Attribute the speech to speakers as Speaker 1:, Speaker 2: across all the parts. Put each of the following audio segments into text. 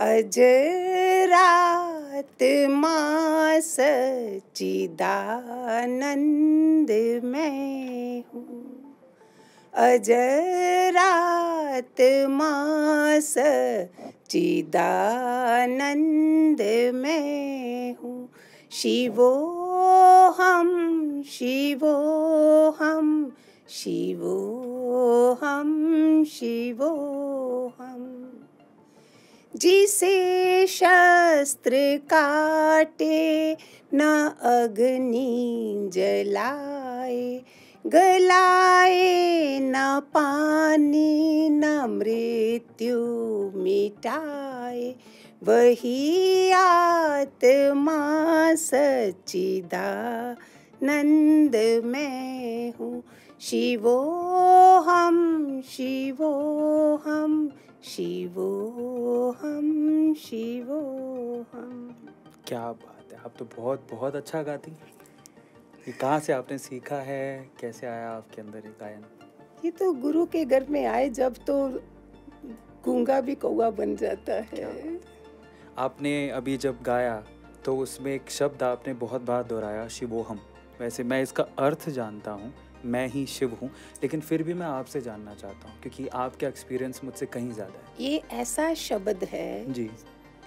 Speaker 1: अजरात्मा सच्चिदानंद मैं हूँ, अजरात्मा सच्चिदानंद मैं हूँ। शिवोहम शिवोहम शिवोहम शिवोहम। जिसे शस्त्र काटे न अग्नि जलाए, गलाए न पानी न मृत्यु मिटाए, वही आत्मा सच्चिदानंद मैं हूँ। शिवोहम शिवोहम शिवोहम शिवोहम।
Speaker 2: क्या बात है, आप तो बहुत बहुत अच्छा गाती हैं। ये कहाँ से आपने सीखा है, कैसे आया आपके अंदर ये गायन?
Speaker 1: ये तो गुरु के घर में आए जब तो गूंगा भी कौवा बन जाता है।
Speaker 2: आपने अभी जब गाया तो उसमें एक शब्द आपने बहुत बार दोहराया, शिवोहम। वैसे मैं इसका अर्थ जानता हूँ, मैं ही शिव हूँ, लेकिन फिर भी मैं आपसे जानना चाहता हूँ क्योंकि आपका एक्सपीरियंस मुझसे कहीं ज़्यादा है।
Speaker 1: ये ऐसा शब्द है
Speaker 2: जी,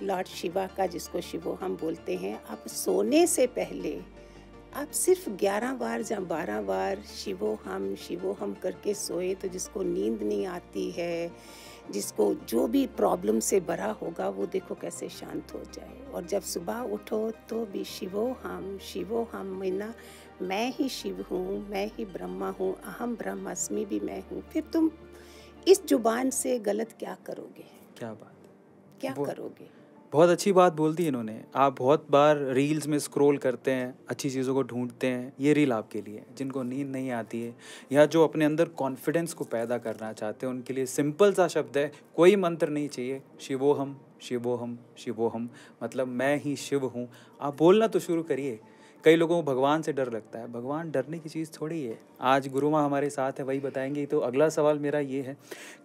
Speaker 1: लॉर्ड शिवा का, जिसको शिवोहम बोलते हैं। आप सोने से पहले आप सिर्फ 11 बार या 12 बार शिवोहम करके सोए तो जिसको नींद नहीं आती है, जिसको जो भी प्रॉब्लम से भरा होगा, वो देखो कैसे शांत हो जाए। और जब सुबह उठो तो भी शिवोहम महीना, मैं ही शिव हूँ, मैं ही ब्रह्मा हूँ, अहम ब्रह्मास्मि भी मैं हूँ। फिर तुम इस जुबान से गलत क्या करोगे?
Speaker 2: क्या बात है,
Speaker 1: क्या करोगे?
Speaker 2: बहुत अच्छी बात बोल दी इन्होंने। आप बहुत बार रील्स में स्क्रॉल करते हैं, अच्छी चीज़ों को ढूंढते हैं, ये रील आपके लिए है। जिनको नींद नहीं आती है या जो अपने अंदर कॉन्फिडेंस को पैदा करना चाहते हैं, उनके लिए सिंपल सा शब्द है, कोई मंत्र नहीं चाहिए, शिवोहम शिवोहम शिवोहम, मतलब मैं ही शिव हूँ। आप बोलना तो शुरू करिए। कई लोगों को भगवान से डर लगता है, भगवान डरने की चीज़ थोड़ी है। आज गुरु माँ हमारे साथ है, वही बताएंगे। तो अगला सवाल मेरा ये है,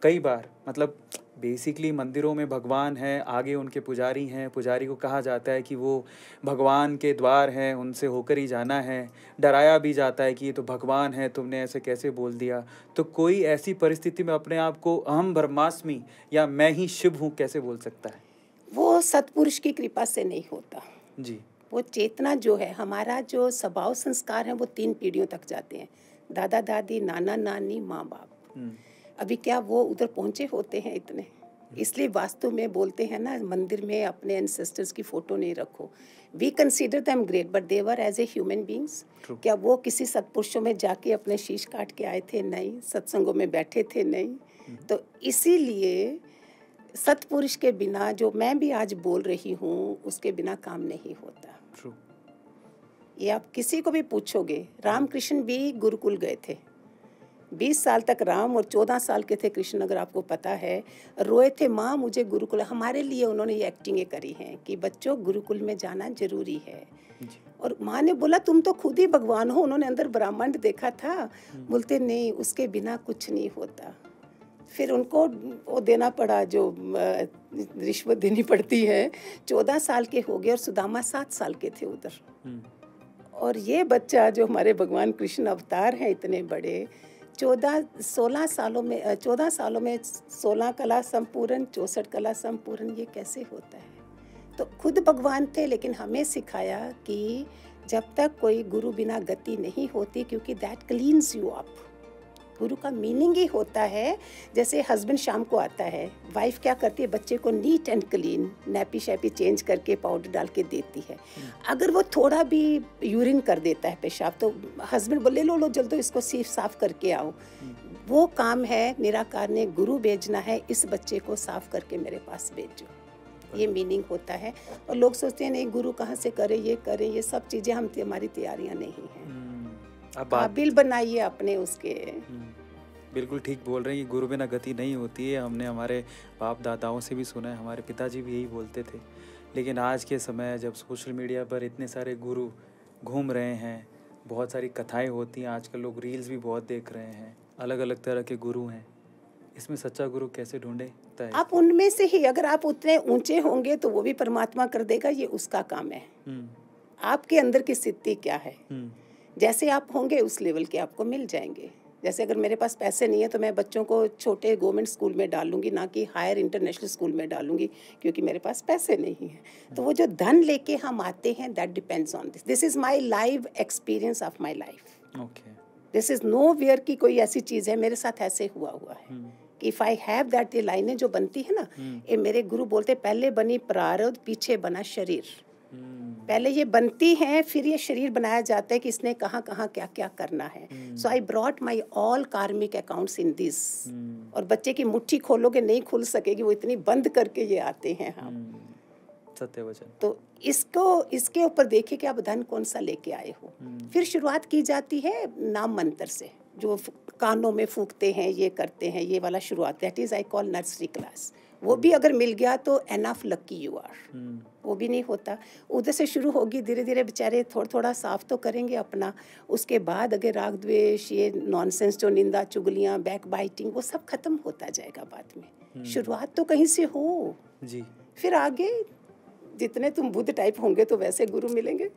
Speaker 2: कई बार मतलब बेसिकली मंदिरों में भगवान हैं, आगे उनके पुजारी हैं, पुजारी को कहा जाता है कि वो भगवान के द्वार हैं, उनसे होकर ही जाना है। डराया भी जाता है कि ये तो भगवान है, तुमने ऐसे कैसे बोल दिया। तो कोई ऐसी परिस्थिति में अपने आप को अहम ब्रह्मास्मि या मैं ही शिव हूँ कैसे बोल सकता है?
Speaker 1: वो सतपुरुष की कृपा से नहीं होता।
Speaker 2: जी,
Speaker 1: वो चेतना जो है, हमारा जो स्वभाव संस्कार है, वो 3 पीढ़ियों तक जाते हैं। दादा दादी, नाना नानी, माँ बाप। अभी क्या वो उधर पहुँचे होते हैं इतने? इसलिए वास्तु में बोलते हैं ना, मंदिर में अपने एंसेस्टर्स की फ़ोटो नहीं रखो। We consider them great but they were as a human beings. क्या वो किसी सतपुरुषों में जाके अपने शीश काट के आए थे? नहीं। सत्संगों में बैठे थे? नहीं। तो इसीलिए सतपुरुष के बिना, जो मैं भी आज बोल रही हूँ, उसके बिना काम नहीं होता।
Speaker 2: ट्रू।
Speaker 1: ये आप किसी को भी पूछोगे, रामकृष्ण भी गुरुकुल गए थे। 20 साल तक राम और 14 साल के थे कृष्ण, अगर आपको पता है। रोए थे, माँ मुझे गुरुकुल। हमारे लिए उन्होंने ये एक्टिंगें करी हैं कि बच्चों गुरुकुल में जाना जरूरी है। और माँ ने बोला तुम तो खुद ही भगवान हो, उन्होंने अंदर ब्रह्मांड देखा था। बोलते नहीं, उसके बिना कुछ नहीं होता। फिर उनको वो देना पड़ा, जो रिश्वत देनी पड़ती है। 14 साल के हो गए और सुदामा 7 साल के थे उधर। और ये बच्चा जो हमारे भगवान कृष्ण अवतार हैं इतने बड़े, 14 सालों में 16 कला संपूर्ण, 64 कला संपूर्ण, ये कैसे होता है? तो खुद भगवान थे, लेकिन हमें सिखाया कि जब तक कोई गुरु बिना गति नहीं होती, क्योंकि दैट क्लीन्स यू अप। गुरु का मीनिंग ही होता है, जैसे हस्बैंड शाम को आता है, वाइफ क्या करती है, बच्चे को नीट एंड क्लीन नैपी शैपी चेंज करके पाउडर डाल के देती है। अगर वो थोड़ा भी यूरिन कर देता है, पेशाब, तो हस्बैंड बोले लो जल्दी इसको साफ करके आओ। वो काम है निराकार ने गुरु भेजना है, इस बच्चे को साफ करके मेरे पास भेजो। ये मीनिंग होता है। और लोग सोचते हैं नहीं गुरु कहाँ से करे, ये सब चीज़ें हमारी तैयारियाँ नहीं हैं। काबिल बनाइए अपने उसके।
Speaker 2: बिल्कुल ठीक बोल रहे हैं कि गुरु बिना गति नहीं होती है। हमने हमारे बाप दादाओं से भी सुना है, हमारे पिताजी भी यही बोलते थे। लेकिन आज के समय जब सोशल मीडिया पर इतने सारे गुरु घूम रहे हैं, बहुत सारी कथाएं होती हैं, आजकल लोग रील्स भी बहुत देख रहे हैं, अलग अलग तरह के गुरु हैं, इसमें सच्चा गुरु कैसे ढूंढें? सकता है।
Speaker 1: आप उनमें से ही, अगर आप उतने ऊंचे होंगे तो वो भी परमात्मा कर देगा, ये उसका काम है। आपके अंदर की स्थिति क्या है, जैसे आप होंगे उस लेवल के आपको मिल जाएंगे। जैसे अगर मेरे पास पैसे नहीं है तो मैं बच्चों को छोटे गवर्नमेंट स्कूल में डालूंगी, ना कि हायर इंटरनेशनल स्कूल में डालूंगी, क्योंकि मेरे पास पैसे नहीं है। तो वो जो धन लेके हम आते हैं, that depends on this is my live experience of my life.
Speaker 2: Okay,
Speaker 1: this is nowhere की कोई ऐसी चीज़ है, मेरे साथ ऐसे हुआ है कि इफ़ आई हैव दैट, ये लाइनें जो बनती है ना, ये मेरे गुरु बोलते पहले बनी प्रारब्ध, पीछे बना शरीर। पहले ये बनती हैं, फिर ये शरीर बनाया जाता है कि इसने कहाँ कहाँ क्या क्या करना है। सो आई ब्रॉट माई ऑल कार्मिक अकाउंट्स इन दिस। और बच्चे की मुट्ठी खोलोगे नहीं खुल सकेगी, वो इतनी बंद करके ये आते हैं हम।
Speaker 2: सत्य वचन।
Speaker 1: तो इसके ऊपर देखिए कि आप धन कौन सा लेके आए हो। फिर शुरुआत की जाती है नाम मंत्र से, जो कानों में फूकते हैं, ये करते हैं, ये वाला शुरुआत, that is I call nursery class. वो भी अगर मिल गया तो एनफ लकी यू आर। वो भी नहीं होता, उधर से शुरू होगी, धीरे धीरे बेचारे थोड़ा थोड़ा साफ तो करेंगे अपना। उसके बाद अगर राग द्वेष, ये नॉनसेंस जो निंदा चुगलियाँ, बैक बाइटिंग, वो सब खत्म होता जाएगा बाद में। शुरुआत तो कहीं से हो
Speaker 2: जी,
Speaker 1: फिर आगे जितने तुम बुद्ध टाइप होंगे तो वैसे गुरु मिलेंगे।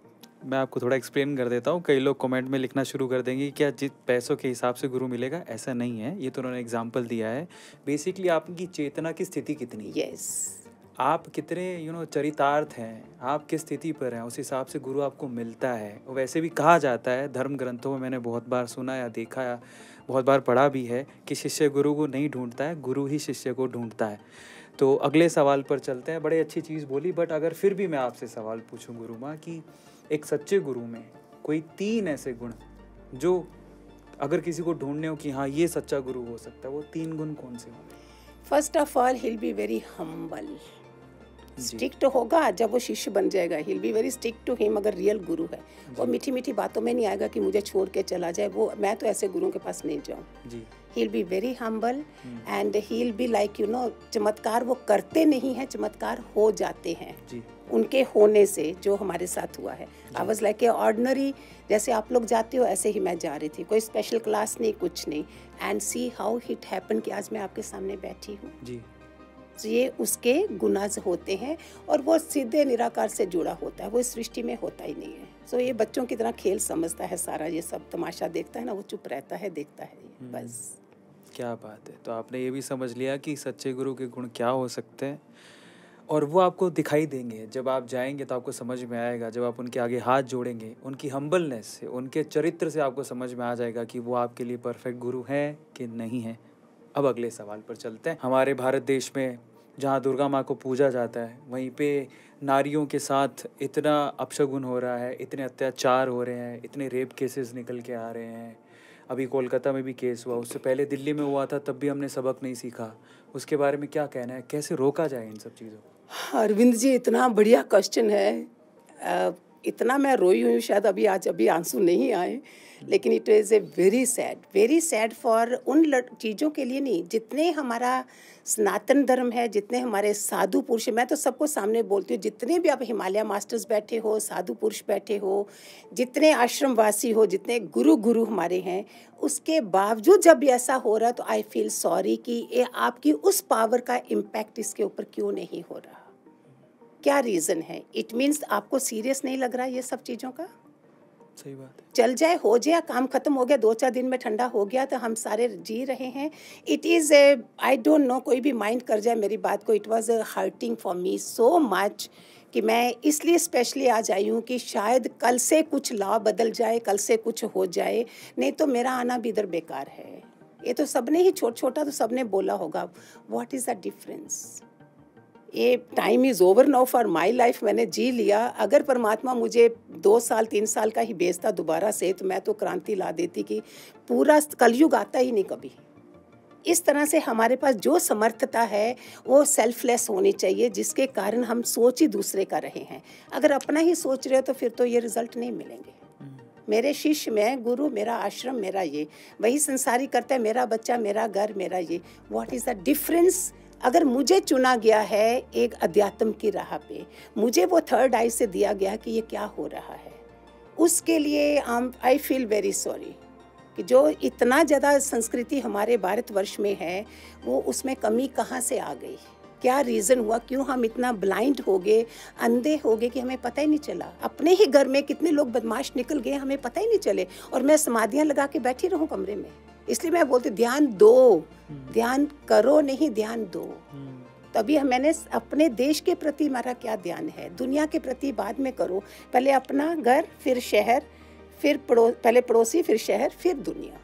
Speaker 2: मैं आपको थोड़ा एक्सप्लेन कर देता हूँ। कई लोग कमेंट में लिखना शुरू कर देंगे कि क्या जित पैसों के हिसाब से गुरु मिलेगा, ऐसा नहीं है। ये तो उन्होंने एग्जाम्पल दिया है। बेसिकली आपकी चेतना की स्थिति कितनी है,
Speaker 1: यस,
Speaker 2: आप कितने चरितार्थ हैं, आप किस स्थिति पर हैं, उस हिसाब से गुरु आपको मिलता है। और वैसे भी कहा जाता है धर्म ग्रंथों में, मैंने बहुत बार सुना या देखा या बहुत बार पढ़ा भी है कि शिष्य गुरु को नहीं ढूंढता है, गुरु ही शिष्य को ढूंढता है। तो अगले सवाल पर चलते हैं। बड़े अच्छी चीज़ बोली, बट अगर फिर भी मैं आपसे सवाल पूछूं गुरु माँ कि एक सच्चे गुरु में कोई 3 ऐसे गुण जो अगर किसी को ढूंढने हो कि हाँ ये सच्चा गुरु हो सकता है, वो 3 गुण कौन से होंगे?
Speaker 1: First of all he will be very humble. Strict होगा जब वो शिष्य बन जाएगा, he will be very strict to him. अगर रियल गुरु है वो मीठी मीठी बातों में नहीं आएगा कि मुझे छोड़ के चला जाए, वो मैं तो ऐसे गुरुओं के पास नहीं जाऊँ। ही will be very humble and he will be like चमत्कार वो करते नहीं हैं, चमत्कार हो जाते हैं जी। उनके होने से जो हमारे साथ हुआ है। I was like a ordinary, जैसे आप लोग जाते हो ऐसे ही मैं जा रही थी, कोई स्पेशल क्लास नहीं, कुछ नहीं। And see how it happen कि आज मैं आपके सामने बैठी हूँ जी। तो ये उसके गुनाज होते हैं और वो सीधे निराकार से जुड़ा होता है, वो इस सृष्टि में होता ही नहीं है। सो ये बच्चों की तरह खेल समझता है सारा, ये सब तमाशा देखता है ना, वो चुप रहता है, देखता है बस।
Speaker 2: क्या बात है। तो आपने ये भी समझ लिया कि सच्चे गुरु के गुण क्या हो सकते हैं, और वो आपको दिखाई देंगे जब आप जाएंगे, तो आपको समझ में आएगा। जब आप उनके आगे हाथ जोड़ेंगे, उनकी हम्बलनेस से, उनके चरित्र से आपको समझ में आ जाएगा कि वो आपके लिए परफेक्ट गुरु है कि नहीं है। अब अगले सवाल पर चलते हैं। हमारे भारत देश में जहाँ दुर्गा माँ को पूजा जाता है, वहीं पे नारियों के साथ इतना अपशगुन हो रहा है, इतने अत्याचार हो रहे हैं, इतने रेप केसेस निकल के आ रहे हैं। अभी कोलकाता में भी केस हुआ, उससे पहले दिल्ली में हुआ था, तब भी हमने सबक नहीं सीखा। उसके बारे में क्या कहना है, कैसे रोका जाए इन सब चीज़ों को?
Speaker 1: अरविंद जी, इतना बढ़िया क्वेश्चन है। इतना मैं रोई हुई, शायद अभी आंसू नहीं आए, लेकिन it is a very sad for उन चीज़ों के लिए नहीं, जितने हमारा सनातन धर्म है, जितने हमारे साधु पुरुष, मैं तो सबको सामने बोलती हूँ, जितने भी आप हिमालय मास्टर्स बैठे हो, साधु पुरुष बैठे हो, जितने आश्रमवासी हो, जितने गुरु हमारे हैं, उसके बावजूद जब ऐसा हो रहा है तो आई फील सॉरी कि ये आपकी उस पावर का इम्पैक्ट इसके ऊपर क्यों नहीं हो रहा। क्या रीज़न है? इट मीन्स आपको सीरियस नहीं लग रहा ये सब चीज़ों का।
Speaker 2: सही बात है।
Speaker 1: चल जाए, हो जाए, काम खत्म हो गया, 2-4 दिन में ठंडा हो गया, तो हम सारे जी रहे हैं। It is I don't know, कोई भी माइंड कर जाए मेरी बात को, it was hurting for me so much कि मैं इसलिए स्पेशली आज आई हूँ कि शायद कल से कुछ लॉ बदल जाए, कल से कुछ हो जाए, नहीं तो मेरा आना भी इधर बेकार है। ये तो सबने ही छोटा तो सबने बोला होगा, व्हाट इज़ द डिफरेंस। ये time is over now for my life, मैंने जी लिया। अगर परमात्मा मुझे 2 साल 3 साल का ही भेजता दोबारा से, तो मैं तो क्रांति ला देती कि पूरा कलयुग आता ही नहीं कभी। इस तरह से हमारे पास जो समर्थता है वो सेल्फलेस होनी चाहिए, जिसके कारण हम सोच ही दूसरे का रहे हैं। अगर अपना ही सोच रहे हो तो फिर तो ये रिजल्ट नहीं मिलेंगे। मेरे शिष्य, मैं गुरु, मेरा आश्रम, मेरा ये, वही संसारी करता है, मेरा बच्चा, मेरा घर, मेरा ये। What is the difference? अगर मुझे चुना गया है एक अध्यात्म की राह पे, मुझे वो थर्ड आई से दिया गया कि ये क्या हो रहा है, उसके लिए आई फील वेरी सॉरी। कि जो इतना ज़्यादा संस्कृति हमारे भारतवर्ष में है, वो उसमें कमी कहाँ से आ गई, क्या रीज़न हुआ, क्यों हम इतना ब्लाइंड हो गए, अंधे हो गए कि हमें पता ही नहीं चला। अपने ही घर में कितने लोग बदमाश निकल गए, हमें पता ही नहीं चले, और मैं समाधियाँ लगा के बैठी रहूँ कमरे में। इसलिए मैं बोलती ध्यान दो, ध्यान करो नहीं, ध्यान दो। तभी मैंने अपने देश के प्रति हमारा क्या ध्यान है, दुनिया के प्रति बाद में करो, पहले अपना घर, फिर शहर, फिर पहले पड़ोसी, फिर शहर, फिर दुनिया।